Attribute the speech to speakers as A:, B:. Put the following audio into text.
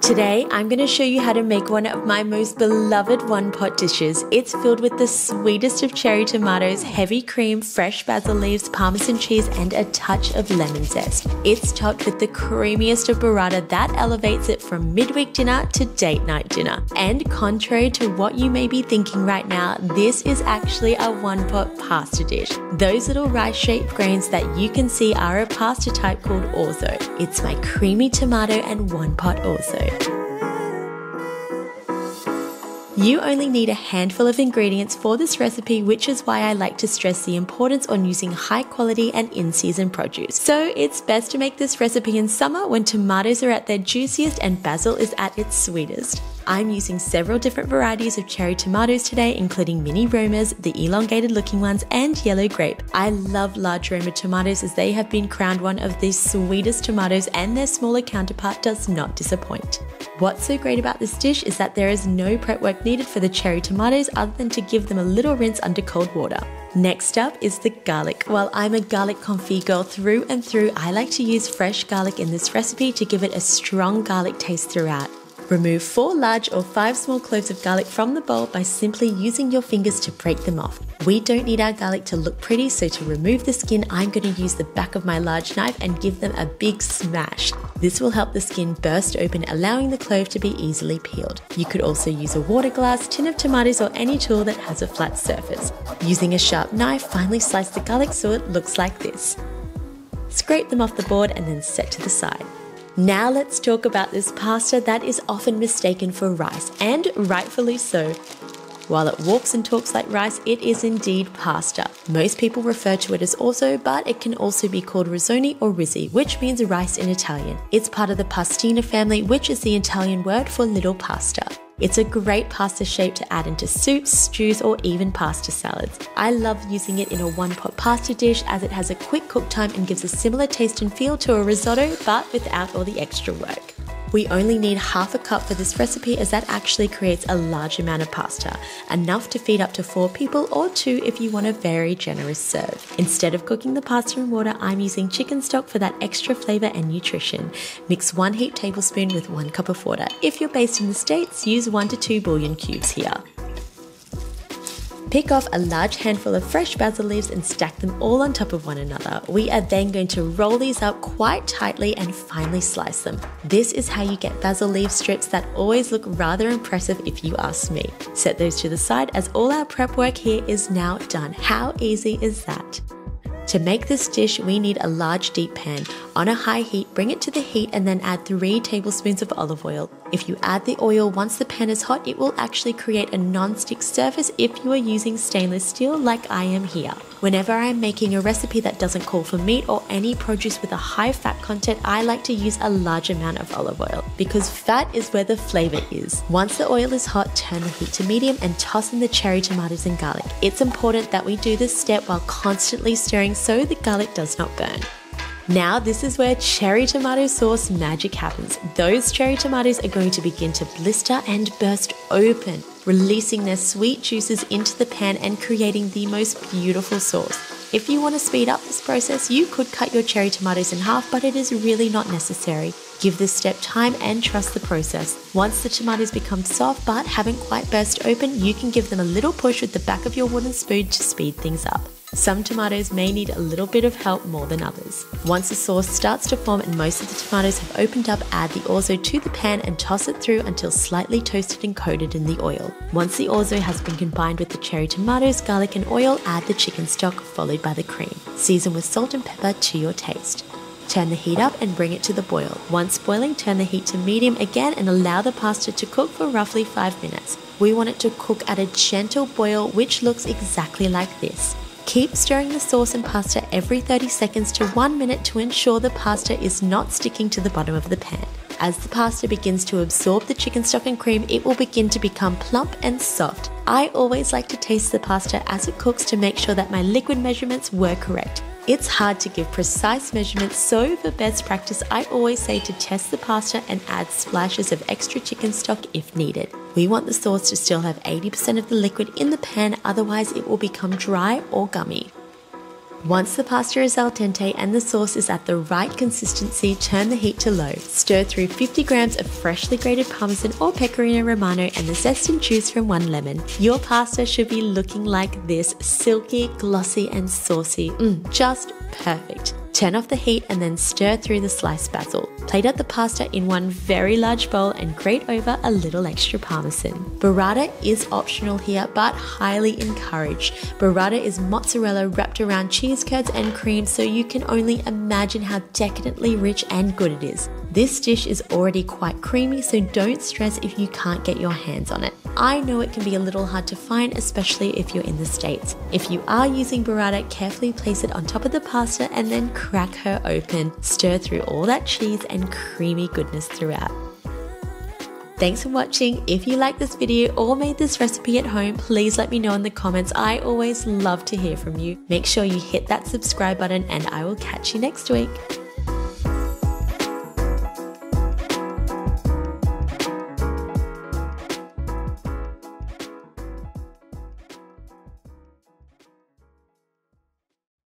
A: Today, I'm going to show you how to make one of my most beloved one-pot dishes. It's filled with the sweetest of cherry tomatoes, heavy cream, fresh basil leaves, parmesan cheese, and a touch of lemon zest. It's topped with the creamiest of burrata that elevates it from midweek dinner to date night dinner. And contrary to what you may be thinking right now, this is actually a one-pot pasta dish. Those little rice-shaped grains that you can see are a pasta type called Orzo. It's my creamy tomato and one-pot Orzo. You only need a handful of ingredients for this recipe, which is why I like to stress the importance on using high quality and in-season produce. So it's best to make this recipe in summer when tomatoes are at their juiciest and basil is at its sweetest. I'm using several different varieties of cherry tomatoes today, including mini Romas, the elongated looking ones, and yellow grape. I love large Roma tomatoes as they have been crowned one of the sweetest tomatoes, and their smaller counterpart does not disappoint. What's so great about this dish is that there is no prep work needed for the cherry tomatoes other than to give them a little rinse under cold water. Next up is the garlic. While I'm a garlic confit girl through and through, I like to use fresh garlic in this recipe to give it a strong garlic taste throughout. Remove 4 large or 5 small cloves of garlic from the bowl by simply using your fingers to break them off. We don't need our garlic to look pretty, so to remove the skin, I'm going to use the back of my large knife and give them a big smash. This will help the skin burst open, allowing the clove to be easily peeled. You could also use a water glass, tin of tomatoes, or any tool that has a flat surface. Using a sharp knife, finely slice the garlic so it looks like this. Scrape them off the board and then set to the side. Now let's talk about this pasta that is often mistaken for rice, and rightfully so. While it walks and talks like rice, it is indeed pasta. Most people refer to it as orzo, but it can also be called rizzoni or rizzi, which means rice in Italian. It's part of the pastina family, which is the Italian word for little pasta. It's a great pasta shape to add into soups, stews, or even pasta salads. I love using it in a one-pot pasta dish as it has a quick cook time and gives a similar taste and feel to a risotto, but without all the extra work. We only need half a cup for this recipe, as that actually creates a large amount of pasta, enough to feed up to 4 people or 2 if you want a very generous serve. Instead of cooking the pasta in water, I'm using chicken stock for that extra flavor and nutrition. Mix 1 heaped tablespoon with 1 cup of water. If you're based in the States, use 1 to 2 bouillon cubes here. Pick off a large handful of fresh basil leaves and stack them all on top of one another. We are then going to roll these up quite tightly and finely slice them. This is how you get basil leaf strips that always look rather impressive if you ask me. Set those to the side as all our prep work here is now done. How easy is that? To make this dish, we need a large deep pan. On a high heat, bring it to the heat and then add 3 tablespoons of olive oil. If you add the oil once the pan is hot, it will actually create a non-stick surface if you are using stainless steel like I am here. Whenever I'm making a recipe that doesn't call for meat or any produce with a high fat content, I like to use a large amount of olive oil because fat is where the flavor is. Once the oil is hot, turn the heat to medium and toss in the cherry tomatoes and garlic. It's important that we do this step while constantly stirring so the garlic does not burn. Now this is where cherry tomato sauce magic happens. Those cherry tomatoes are going to begin to blister and burst open, releasing their sweet juices into the pan and creating the most beautiful sauce. If you want to speed up this process, you could cut your cherry tomatoes in half, but it is really not necessary. Give this step time and trust the process. Once the tomatoes become soft but haven't quite burst open, you can give them a little push with the back of your wooden spoon to speed things up. Some tomatoes may need a little bit of help more than others. Once the sauce starts to form and most of the tomatoes have opened up, add the orzo to the pan and toss it through until slightly toasted and coated in the oil. Once the orzo has been combined with the cherry tomatoes, garlic and oil, add the chicken stock followed by the cream. Season with salt and pepper to your taste. Turn the heat up and bring it to the boil. Once boiling, turn the heat to medium again and allow the pasta to cook for roughly 5 minutes. We want it to cook at a gentle boil, which looks exactly like this. Keep stirring the sauce and pasta every 30 seconds to 1 minute to ensure the pasta is not sticking to the bottom of the pan. As the pasta begins to absorb the chicken stock and cream, it will begin to become plump and soft. I always like to taste the pasta as it cooks to make sure that my liquid measurements were correct. It's hard to give precise measurements, so for best practice, I always say to test the pasta and add splashes of extra chicken stock if needed. We want the sauce to still have 80% of the liquid in the pan, otherwise it will become dry or gummy. Once the pasta is al dente and the sauce is at the right consistency, turn the heat to low. Stir through 50 grams of freshly grated Parmesan or Pecorino Romano and the zest and juice from 1 lemon. Your pasta should be looking like this, silky, glossy and saucy. Just perfect. Turn off the heat and then stir through the sliced basil. Plate out the pasta in one very large bowl and grate over a little extra Parmesan. Burrata is optional here, but highly encouraged. Burrata is mozzarella wrapped around cheese curds and cream, so you can only imagine how decadently rich and good it is. This dish is already quite creamy, so don't stress if you can't get your hands on it. I know it can be a little hard to find, especially if you're in the States. If you are using burrata, carefully place it on top of the pasta and then crack her open. Stir through all that cheese and creamy goodness throughout. Thanks for watching. If you liked this video or made this recipe at home, please let me know in the comments. I always love to hear from you. Make sure you hit that subscribe button and I will catch you next week.